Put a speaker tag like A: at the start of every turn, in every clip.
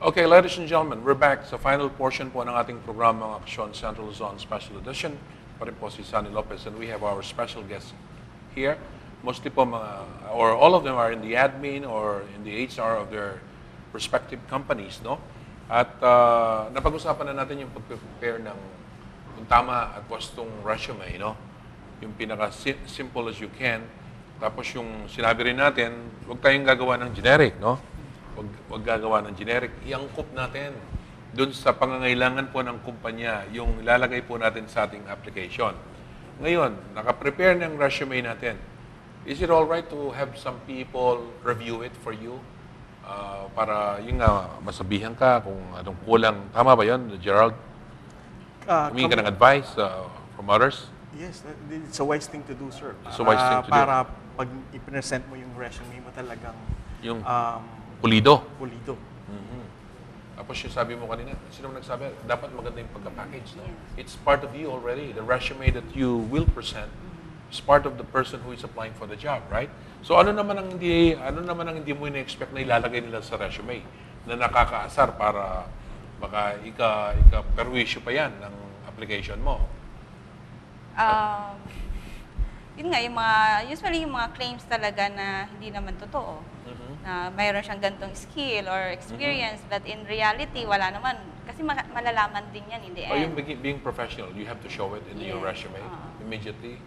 A: Okay, ladies and gentlemen, we're back sa final portion po ng ating programa, Aksyon Central Luzon Special Edition. Pa rin po si Sunny Lopez, and we have our special guests here. Mostly po or all of them are in the admin or in the HR of their respective companies, no? At napag-usapan na natin yung pag-prepare ng yung tama at wastong resume, no? Yung pinaka-simple as you can. Tapos yung sinabi rin natin, huwag tayong gagawa ng generic, no? Huwag gagawa ng generic. Iangkop natin doon sa pangangailangan po ng kumpanya, yung ilalagay po natin sa ating application. Ngayon, nakaprepare ng resume natin. Is it all right to have some people review it for you? Para yung masabihan ka kung anong kulang. Tama ba yun, Gerald? Humingi ka ng advice from others?
B: Yes, it's a wise thing to do, sir.
A: It's a wise thing to do.
B: Para pag i-present mo yung resume mo talagang
A: yung pulido.
B: Pulido.
A: Tapos yung sabi mo kanina, sino nagsabi? Dapat maganda yung pagka-package. No? It's part of you already. The resume that you will present is part of the person who is applying for the job, right? So ano naman ang hindi mo ina-expect na ilalagay nila sa resume na nakakaasar para baka ika-perwisyo pa yan ng application mo?
C: Yun nga, usually yung mga claims talaga na hindi naman totoo. Na mayroon siyang gantong skill or experience, but in reality, wala naman. Kasi malalaman din yan in the end.
A: Yung being professional, you have to show it in your resume immediately,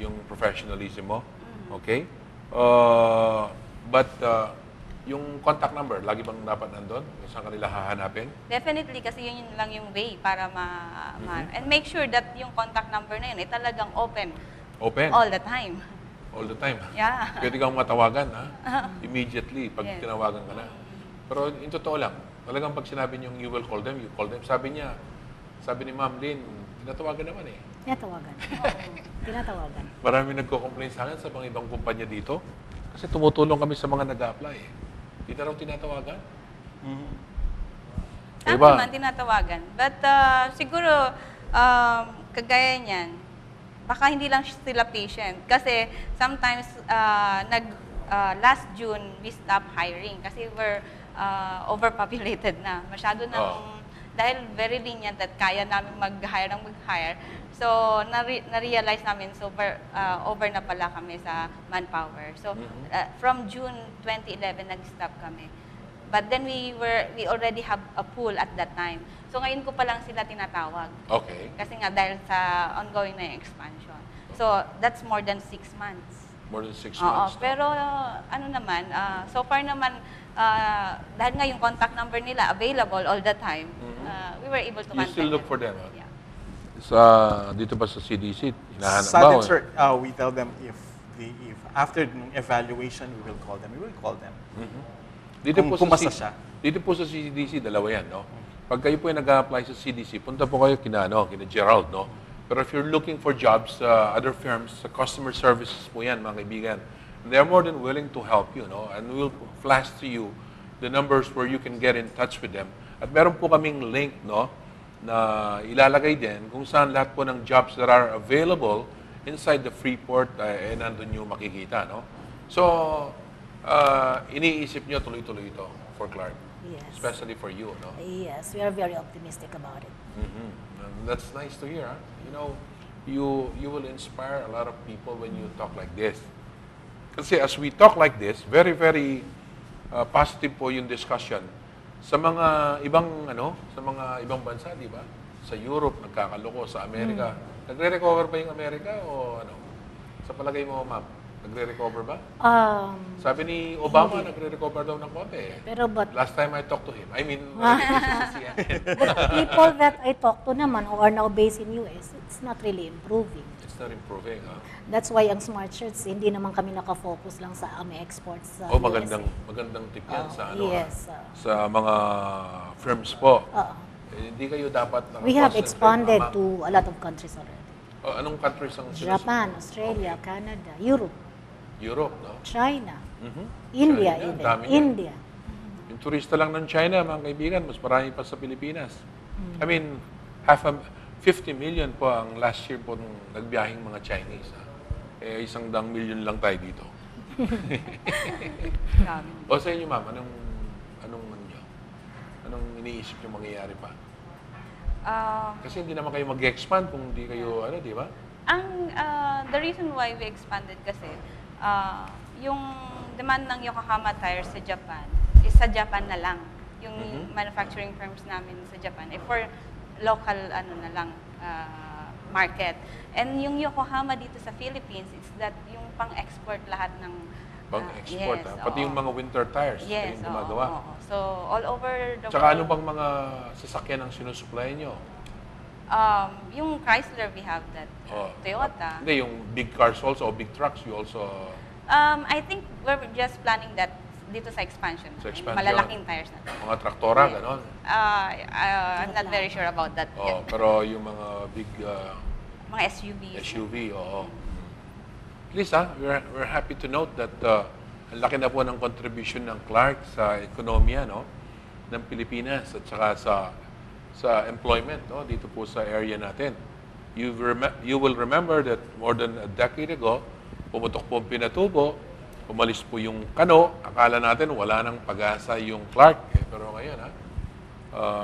A: yung professionalism mo. Okay? But yung contact number, lagi bang dapat nandun? Saan kanila hahanapin?
C: Definitely, kasi yun lang yung way para and make sure that yung contact number na yun ay talagang open.
A: Open?
C: All the time.
A: All the time?
C: Yeah.
A: Pwede kang matawagan, ha? Immediately, pag tinawagan ka na. Pero in totoo lang, talagang pag sinabi niyong you will call them, you call them. Sabi ni Ma'am Lynn, tinatawagan naman eh.
D: Tinatawagan. Tinatawagan.
A: Marami nagko-complain sa akin sa mga ibang kumpanya dito. Kasi tumutulong kami sa mga nag-a-apply eh. Di na raw tinatawagan.
C: Tama naman, tinatawagan. But siguro, kagaya niyan, baka hindi lang sila patient. Kasi sometimes, last June, we stopped hiring kasi we're overpopulated na. Masyado nang, dahil very lenient that kaya namin mag-hire. So, na-realize namin over na pala kami sa manpower. So, from June 2011, nag-stop kami. But then we already have a pool at that time. So ngayon ko pa lang sila tinatawag.
A: Okay.
C: Kasi nga dahil sa ongoing na yung expansion. So that's more than 6 months.
A: More than 6 months.
C: Pero ano naman, so far naman, dahil nga yung contact number nila available all the time, we were able to contact them.
A: You still look for them, huh?
C: Yeah.
A: Dito ba sa CDC? Hinahanap
B: Sa
A: ba?
B: atin, sir, we tell them if after the evaluation, we will call them.
A: Dito
B: siya.
A: Dito po sa CDC, dalawa yan, no? Pag kayo po ay nag-apply sa CDC, punta po kayo kina Gerald, no? Pero if you're looking for jobs sa other firms, sa customer services po yan, mga kaibigan, they're more than willing to help you, no? And we'll flash to you the numbers where you can get in touch with them. At meron po kaming link, no? Na ilalagay din kung saan lahat po ng jobs that are available inside the Freeport, nandun nyo makikita, no? So, iniisip nyo tuloy-tuloy ito for Clark.
D: Yes.
A: Especially for you, no?
D: Yes, we are very optimistic about it.
A: That's nice to hear, huh? You know, you will inspire a lot of people when you talk like this. Kasi as we talk like this, very, very positive po yung discussion. Sa mga ibang bansa, di ba? Sa Europe, nagkakaloko. Sa Amerika. Nagre-recover ba yung Amerika o ano? Sa palagay mo, ma'am? Nagre-recover ba? Sabi ni Obama, nagre-recover daw ng konti.
D: Pero
A: last time I talked to him, I mean,
D: but people that I talk to naman who are now based in US, it's not really improving.
A: It's not improving, huh?
D: That's why ang smart shirts, hindi naman kami nakafocus lang sa exports sa
A: magandang tip yan sa sa mga firms po. Hindi kayo dapat
D: we have expanded to a lot of countries already.
A: Anong countries ang
D: Japan, Australia, Canada, Europe,
A: no?
D: China, India,
A: China,
D: even. India.
A: Yung turista lang ng China, mga kaibigan, mas marami pa sa Pilipinas. I mean, 50 million po ang last year po nung nagbiyahing mga Chinese. Eh, 100 million lang tayo dito. O sa inyo, ma'am, anong nyo? Anong iniisip nyo mangyayari pa?
C: Ah,
A: Kasi hindi naman kayo mag-expand kung hindi kayo, di ba?
C: the reason why we expanded kasi, yung demand ng Yokohama tires sa Japan is sa Japan na lang. Yung manufacturing firms namin sa Japan, for local na lang market. And yung Yokohama dito sa Philippines, it's that yung pang-export lahat ng
A: Pang-export,
C: yes,
A: pati yung mga winter tires,
C: yes,
A: kayong gumagawa.
C: oo. So, all over the
A: Tsaka ano
C: world.
A: bang mga sasakyan ang sinusupply nyo?
C: Yung Chrysler, we have that. Toyota.
A: Hindi, yung big cars also, o big trucks, you also...
C: I think we're just planning that dito sa expansion.
A: Sa
C: Yung
A: expansion.
C: malalaking tires na.
A: Mga traktora, ganon.
C: I'm not very sure about that
A: Oh,
C: yet.
A: pero yung mga big
C: Mga SUVs.
A: SUV, oo. At least, we're happy to note that ang laki na po ng contribution ng Clark sa ekonomiya, no, ng Pilipinas at saka sa employment, no, dito po sa area natin. You will remember that more than a decade ago, pumutok po ang Pinatubo, umalis po yung Kano, akala natin wala nang pag-asa yung Clark. Pero ngayon,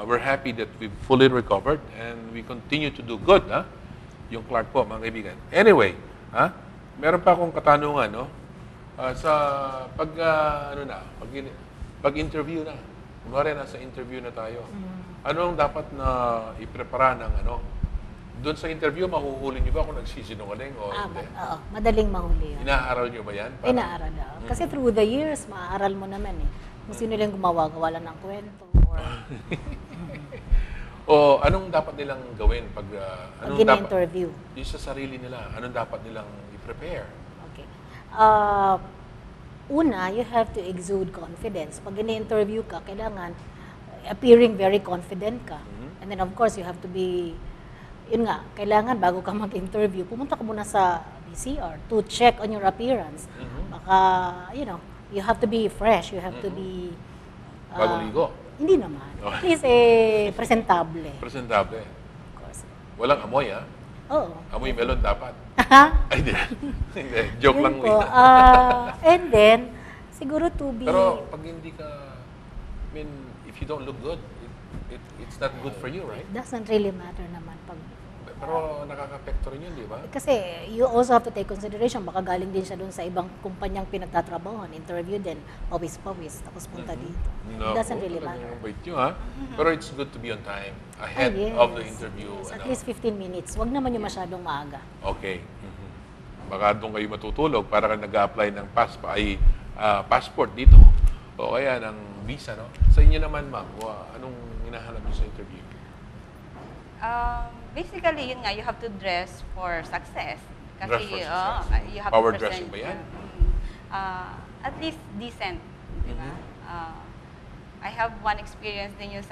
A: we're happy that we've fully recovered and we continue to do good, yung Clark po, mga kaibigan. Anyway, meron pa akong katanungan, no? Sa pag-interview na. Kunwari, nasa interview na tayo. Ano ang dapat na i-prepara ng doon sa interview, mahuhuli niyo ba kung nagsisinungaling o hindi?
D: Oo, madaling mahuli yun.
A: Inaaral niyo ba yan?
D: Inaaral na. Kasi through the years, maaaral mo naman eh. Kung sino lang gawa lang ng kwento. Or,
A: O anong dapat nilang gawin pag
D: pag gina-interview.
A: Yung sa sarili nila, anong dapat nilang i-prepare?
D: Okay. Una, you have to exude confidence. Pag gina-interview ka, kailangan appearing very confident ka. And then of course, you have to be, yun nga, kailangan bago ka mag-interview, pumunta ka muna sa BCR to check on your appearance. Baka, you have to be fresh, you have to be...
A: Bago ligo?
D: Hindi naman. At least, presentable.
A: Presentable.
D: Of course.
A: Walang amoy,
D: Oo.
A: Amoy melon dapat. Ay, hindi. Hindi. Joke lang.
D: Yun po. And then, siguro to be...
A: Pero pag hindi ka, if you don't look good, it's not good for you, right?
D: It doesn't really matter naman pag...
A: Pero nakaka-apekto rin yun, di ba?
D: Kasi you also have to take consideration, baka galing din siya dun sa ibang kumpanyang pinagtatrabahoan, interview din, pawis-pawis, tapos punta dito.
A: No,
D: It doesn't really matter.
A: Wait nyo, Pero it's good to be on time, ahead of the interview.
D: Yes, at least 15 minutes. Wag naman yung masyadong maaga.
A: Okay. Baka doon kayo matutulog para ka nag-a-apply ng passport dito. O kaya ng visa, no? Sa inyo naman, ma'am, anong hinahanap nyo sa interview?
C: Basically, yun nga, you have to dress for success.
A: Dress
C: Kasi
A: for success.
C: You have
A: Power
C: to
A: dressing
C: present,
A: ba yan?
C: at least decent, di ba? I have one experience din yung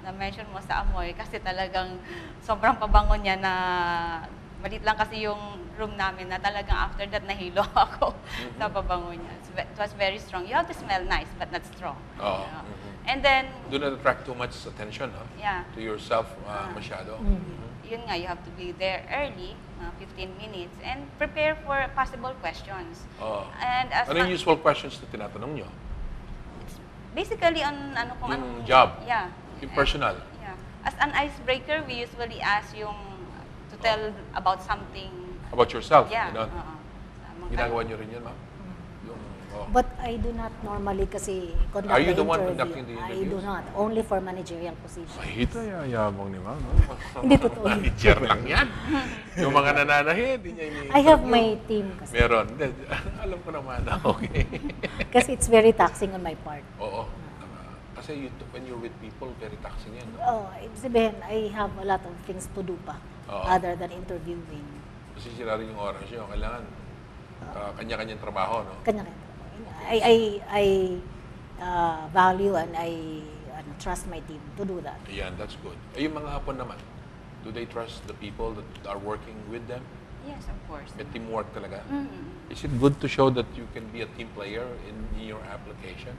C: na-mention mo sa amoy kasi talagang sobrang pabango niya na malit lang kasi yung room namin na talagang after that nahilo ako sa pabango niya. It was very strong. You have to smell nice but not strong.
A: Oo.
C: And then,
A: Do not attract too much attention,
C: yeah.
A: to yourself masyado.
C: Yun nga, you have to be there early, 15 minutes, and prepare for possible questions. And as
A: Ano yung usual questions na tinatanong nyo?
C: basically on kung
A: Yung job?
C: Yeah.
A: Yung personal?
C: Yeah. As an icebreaker, we usually ask yung to tell about something.
A: About yourself?
C: Yeah.
A: Ganon. Ginagawa nyo rin yun, ma'am?
D: But I do not normally kasi conduct
A: Are you
D: the
A: the one
D: interview.
A: conducting the
D: I
A: interviews?
D: do not. Only for managerial position.
A: Ay, ito yayabang ni ma'am.
D: Hindi totoo.
A: Manager lang yan. Yung mga nananahi, hindi niya ini-interview.
D: I have my team kasi.
A: Meron. Alam ko naman. Okay.
D: Kasi it's very taxing on my part.
A: Oo. Kasi when you're with people, very taxing yan.
D: Ibig sabihin, I have a lot of things to do pa.
A: Oo.
D: Other than interviewing.
A: Kasi sila rin yung oras nyo. Kailangan kanya-kanyang trabaho, no?
D: Kanya-kanya. I value and I trust my team to do that.
A: Ayan, that's good. Ay, yung mga hapon naman, do they trust the people that are working with them?
C: Yes, of course.
A: May teamwork talaga?
C: Mm-hmm.
A: Is it good to show that you can be a team player in your application?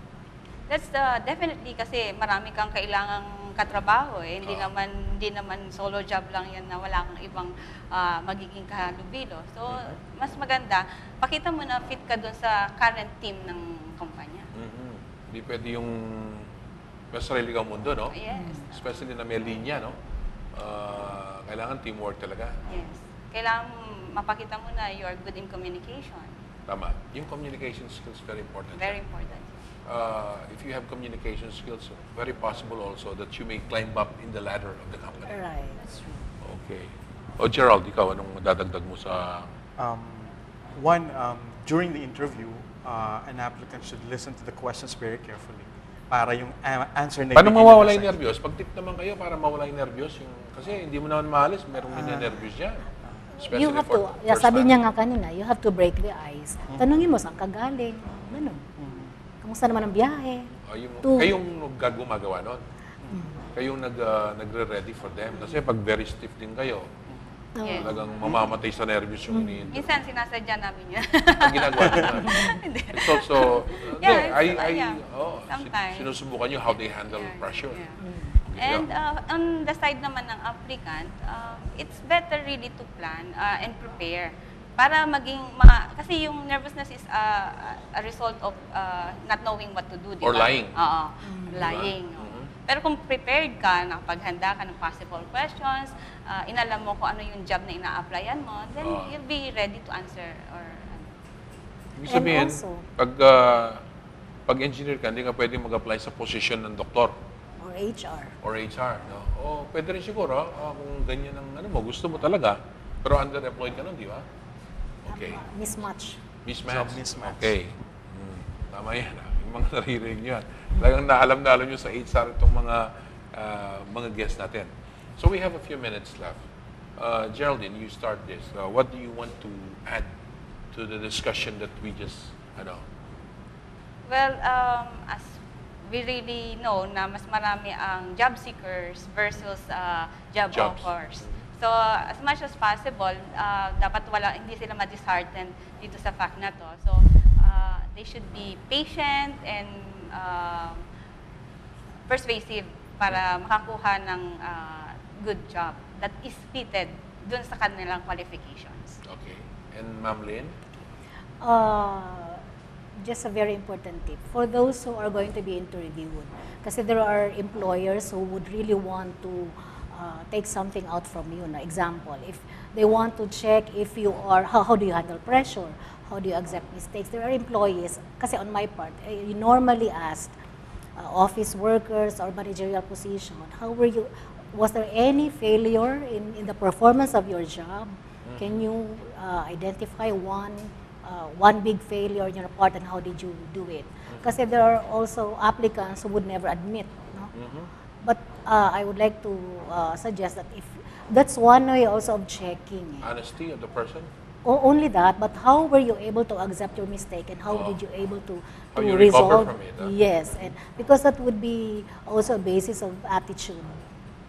C: That's definitely kasi marami kang kailangang katrabaho eh. Hindi naman solo job lang yan na wala kang ibang magiging kahalubilo. So, mas maganda, pakita mo na fit ka doon sa current team ng kumpanya.
A: Hindi pwede yung may sarili kang mundo, no?
C: Yes.
A: Especially na may linya, no? Kailangan teamwork talaga.
C: Yes. Kailangan mapakita mo na you are good in communication.
A: Tama. Yung communication skills very important.
C: Very important.
A: If you have communication skills, very possible also that you may climb up in the ladder of the company.
D: Right. That's true.
A: Okay. O Gerald, ikaw, anong dadagdag mo sa...
B: During the interview, an applicant should listen to the questions very carefully para yung answer na
A: Paano
B: ibigay
A: mawawala
B: nila
A: yung
B: sa-
A: nervyos? Pag tip naman kayo para mawala yung nervyos, kasi hindi mo naman maalis, merong nervyos dyan. Especially
D: You have
A: for
D: to,
A: first
D: sabi
A: time.
D: niya nga kanina, you have to break the ice. Tanungin mo, saan ka galing? Ganun. Kamusta naman ang biyahe?
A: Kayong gumagawa nun. Kayong nagre-ready for them. Kasi pag very stiff din kayo,
C: Yes.
A: talagang mamamatay sa nervyos yung ini-interview.
C: Minsan sinasadya namin yan.
A: Ang ginagawa nyo. It's also,
C: Yeah, sometimes.
A: sinusubukan nyo how they handle pressure.
C: Yeah. And on the side naman ng applicant, it's better really to plan and prepare para maging kasi yung nervousness is a result of not knowing what to do, di
A: Or
C: ba?
A: lying.
C: Oo, lying. Oo. Pero kung prepared ka, nakapaghanda ka ng possible questions, inalam mo kung ano yung job na ina-applyan mo, then you'll be ready to answer or
A: Ibig sabihin,
D: also-
A: pag engineer ka, hindi ka pwede mag-apply sa position ng doktor
D: Or HR.
A: or HR. No? O pwede rin siguro, kung ganyan ang gusto mo talaga, pero underemployed ka nun, di ba? Okay.
D: Mismatch.
A: Mismatch.
B: Job mismatch.
A: Okay. Tama yan. Yung mga naririnig nyo yan. Talagang naalam nyo sa HR itong mga guests natin. So we have a few minutes left. Geraldine, you start this. What do you want to add to the discussion that we just,
C: Well, as we really know na mas marami ang job seekers versus job
A: Jobs.
C: offers. So, as much as possible, dapat hindi sila ma-dishearten dito sa fact na to. So, they should be patient and persuasive para makakuha ng good job that is fitted dun sa kanilang qualifications.
A: Okay. And Ma'am Lynn?
D: Just a very important tip for those who are going to be interviewed. Kasi there are employers who would really want to take something out from you. Na example, if they want to check if you are, how do you handle pressure? How do you accept mistakes? There are employees, kasi on my part, you normally ask office workers or managerial position, was there any failure in the performance of your job? Can you identify one big failure in your part and how did you do it? Kasi there are also applicants who would never admit. No? But I would like to suggest that if that's one way also of checking.
A: Honesty of the person?
D: Only that, but how were you able to accept your mistake and how did you able to
A: How you recover from it, huh?
D: Yes, and because that would be also a basis of attitude.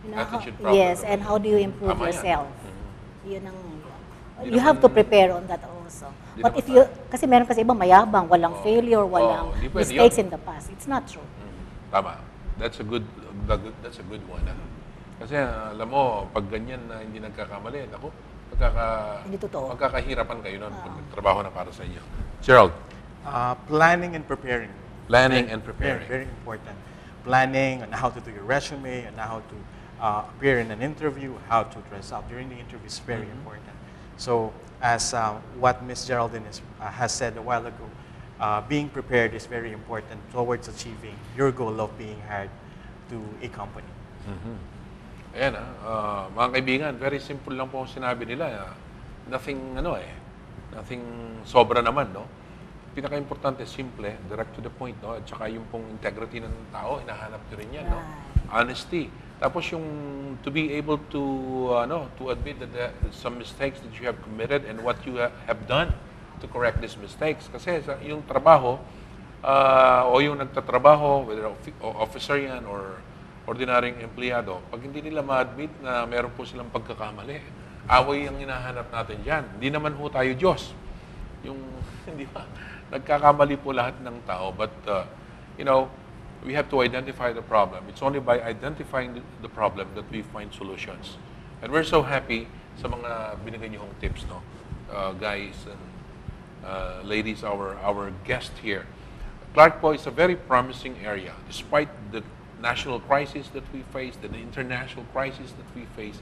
D: You know,
A: Attitude problem.
D: yes, and how do you improve
A: Tama yan.
D: yourself? Yun ang,
A: Di
D: you have to
A: naman-
D: prepare on that also.
A: Di
D: But
A: naman
D: if you, kasi meron kasi iba mayabang, walang failure, walang
A: Di pwede
D: mistakes
A: yun.
D: in the past. It's not true.
A: Tama. That's a good one. Kasi alam mo, pag ganyan na hindi nagkakamali, ako,
D: Hindi totoo.
A: magkakahirapan kayo nun pag nagtrabaho na para sa inyo. Gerald,
B: Planning and preparing.
A: planning and
B: Very,
A: preparing.
B: very important. Planning on how to do your resume, and how to appear in an interview, how to dress up during the interview is very important. So, as what Ms. Geraldine has said a while ago, being prepared is very important towards achieving your goal of being hired to a company.
A: Ayan mga kaibigan, very simple lang po ang sinabi nila. Nothing sobra naman, no? Pinaka-importante, simple, direct to the point, no? At saka yung pong integrity ng tao, hinahanap ko rin yan, no? Honesty. Tapos yung to be able to admit that some mistakes that you have committed and what you have done to correct these mistakes. Kasi yung trabaho, o yung nagtatrabaho, whether officer yan or ordinaryong empleyado, pag hindi nila ma-admit na meron po silang pagkakamali, away ang hinahanap natin dyan. Hindi naman ho tayo Diyos. Hindi ba? Nagkakamali po lahat ng tao. But, we have to identify the problem. It's only by identifying the problem that we find solutions. And we're so happy sa mga binigay niyo hong tips, no? Guys and ladies, our guest here. Clark po is a very promising area. Despite the national crisis that we face, the international crisis that we face,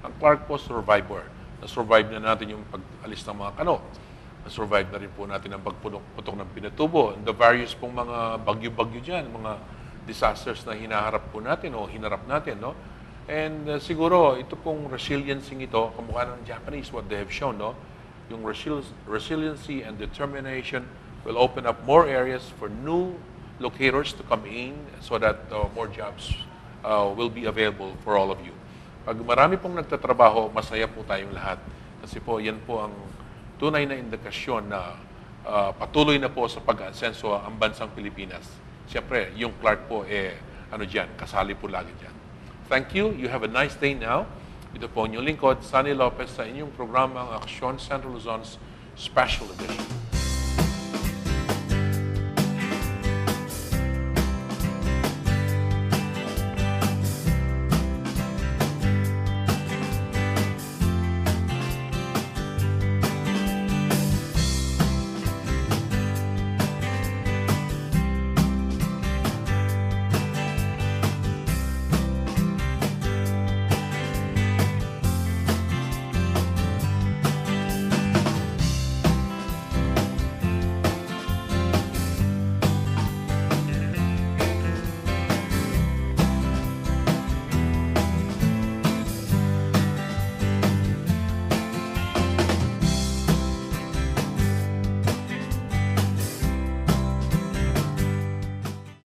A: ang Clark po survivor. Na-survive na natin yung pag-alis ng mga kano. Na-survive na rin po natin ang pagputok ng Pinatubo. And the various pong mga bagyo-bagyo dyan, mga disasters na hinaharap po natin o hinarap natin, no? And siguro, ito pong resiliency ito, kamukha ng Japanese, what they have shown, no? Yung resiliency and determination will open up more areas for new locators to come in so that more jobs will be available for all of you. Pag marami pong nagtatrabaho, masaya po tayong lahat. Kasi po, yan po ang tunay na indikasyon na patuloy na po sa pag-asenso ang bansang Pilipinas. Siyempre, yung Clark po, kasali po lagi dyan. Thank you. You have a nice day now. Ito po ang inyong lingkod, Sunny Lopez, sa inyong programang Aksyon Central Luzon's Special Edition.